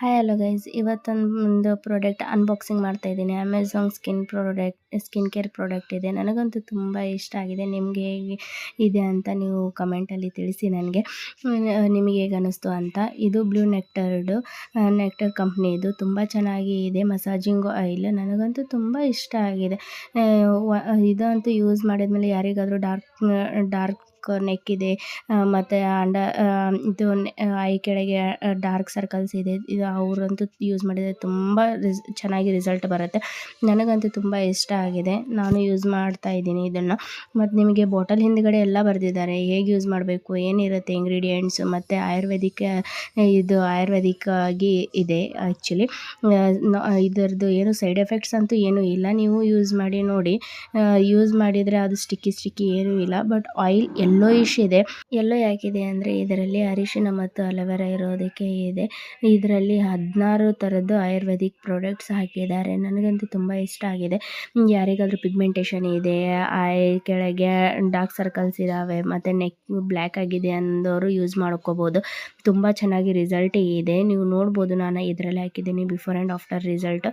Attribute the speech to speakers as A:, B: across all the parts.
A: Hi hello guys, ಇವತ್ತೊಂದು product unboxing ಮಾಡ್ತಾ ಇದ್ದೀನಿ. ಅಮೆಝಾನ್ ಸ್ಕಿನ್ ಕೇರ್ ಪ್ರಾಡಕ್ಟ್ ಇದೆ. ನನಗಂತೂ ತುಂಬ ಇಷ್ಟ ಆಗಿದೆ. ನಿಮಗೆ ಹೇಗೆ ಇದೆ ಅಂತ ನೀವು ಕಮೆಂಟಲ್ಲಿ ತಿಳಿಸಿ ನನಗೆ. ನಿಮಗೆ ಹೇಗೆ ಅನ್ನಿಸ್ತು ಅಂತ. ಇದು ಬ್ಲೂ ನೆಕ್ಟರ್ ಕಂಪ್ನಿದು ತುಂಬ ಚೆನ್ನಾಗಿ ಇದೆ. ಮಸಾಜಿಂಗ್ ಆಯಿಲ್ ನನಗಂತೂ ತುಂಬ ಇಷ್ಟ ಆಗಿದೆ. ಇದಂತೂ ಯೂಸ್ ಮಾಡಿದ್ಮೇಲೆ ಯಾರಿಗಾದರೂ ಡಾರ್ಕ್ ನೆಕ್ ಇದೆ ಮತ್ತು ಇದು ಐ ಕೆಳಗೆ ಡಾರ್ಕ್ ಸರ್ಕಲ್ಸ್ ಇದೆ, ಇದು ಅವರಂತೂ ಯೂಸ್ ಮಾಡಿದರೆ ತುಂಬ ಚೆನ್ನಾಗಿ ರಿಸಲ್ಟ್ ಬರುತ್ತೆ. ನನಗಂತೂ ತುಂಬ ಇಷ್ಟ ಆಗಿದೆ. ನಾನು ಯೂಸ್ ಮಾಡ್ತಾ ಇದ್ದೀನಿ ಇದನ್ನು. ಮತ್ತು ನಿಮಗೆ ಬಾಟಲ್ ಹಿಂದ್ಗಡೆ ಎಲ್ಲ ಬರೆದಿದ್ದಾರೆ ಹೇಗೆ ಯೂಸ್ ಮಾಡಬೇಕು, ಏನಿರುತ್ತೆ ಇಂಗ್ರೀಡಿಯೆಂಟ್ಸು, ಮತ್ತು ಆಯುರ್ವೇದಿಕ್ ಆಗಿ ಇದೆ. ಆ್ಯಕ್ಚುಲಿ ಇದರದ್ದು ಏನು ಸೈಡ್ ಎಫೆಕ್ಟ್ಸ್ ಅಂತೂ ಏನೂ ಇಲ್ಲ. ನೀವು ಯೂಸ್ ಮಾಡಿ ನೋಡಿ. ಯೂಸ್ ಮಾಡಿದರೆ ಅದು ಸ್ಟಿಕ್ಕಿ ಏನೂ ಇಲ್ಲ. ಬಟ್ ಆಯಿಲ್ ಯೆಲ್ಲೋಯಿಶ್ ಇದೆ. ಯೆಲ್ಲೋ ಯಾಕಿದೆ ಅಂದರೆ ಇದರಲ್ಲಿ ಅರಿಶಿನ ಮತ್ತು ಅಲೋವೆರಾ ಇರೋದಕ್ಕೆ ಇದೆ. ಇದರಲ್ಲಿ 16 ಥರದ್ದು ಆಯುರ್ವೇದಿಕ್ ಪ್ರಾಡಕ್ಟ್ಸ್ ಹಾಕಿದ್ದಾರೆ. ನನಗಂತೂ ತುಂಬ ಇಷ್ಟ ಆಗಿದೆ. ಯಾರಿಗಾದರೂ ಪಿಗ್ಮೆಂಟೇಷನ್ ಇದೆ, ಐ ಕೆಳಗೆ ಡಾರ್ಕ್ ಸರ್ಕಲ್ಸ್ ಇದ್ದಾವೆ ಮತ್ತು ನೆಕ್ ಬ್ಲ್ಯಾಕ್ ಆಗಿದೆ ಅಂದವರು ಯೂಸ್ ಮಾಡ್ಕೋಬೋದು. ತುಂಬ ಚೆನ್ನಾಗಿ ರಿಸಲ್ಟ್ ಇದೆ. ನೀವು ನೋಡ್ಬೋದು, ನಾನು ಇದರಲ್ಲಿ ಹಾಕಿದ್ದೀನಿ ಬಿಫೋರ್ ಆ್ಯಂಡ್ ಆಫ್ಟರ್ ರಿಸಲ್ಟ್.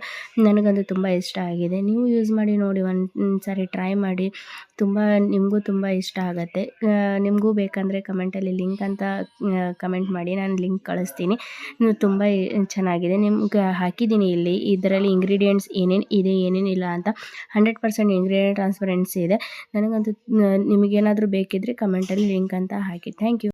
A: ನನಗಂತೂ ತುಂಬ ಇಷ್ಟ ಆಗಿದೆ. ನೀವು ಯೂಸ್ ಮಾಡಿ ನೋಡಿ, ಒಂದು ಸಾರಿ ಟ್ರೈ ಮಾಡಿ. ನಿಮಗೂ ತುಂಬ ಇಷ್ಟ ಆಗುತ್ತೆ. ನಿಮಗೂ ಬೇಕಂದರೆ ಕಮೆಂಟಲ್ಲಿ ಲಿಂಕ್ ಅಂತ ಕಮೆಂಟ್ ಮಾಡಿ, ನಾನು ಲಿಂಕ್ ಕಳಿಸ್ತೀನಿ. ತುಂಬ ಚೆನ್ನಾಗಿದೆ. ನಿಮ್ಗೆ ಹಾಕಿದ್ದೀನಿ ಇಲ್ಲಿ. ಇದರಲ್ಲಿ ಇಂಗ್ರೀಡಿಯೆಂಟ್ಸ್ ಏನೇನು ಇದೆ ಏನೇನಿಲ್ಲ ಅಂತ 100% ಇಂಗ್ರೀಡಿಯೆಂಟ್ ಟ್ರಾನ್ಸ್ಪರೆನ್ಸಿ ಇದೆ. ನನಗಂತೂ ನಿಮಗೇನಾದರೂ ಬೇಕಿದ್ದರೆ ಕಮೆಂಟಲ್ಲಿ ಲಿಂಕ್ ಅಂತ ಹಾಕಿ. Thank you.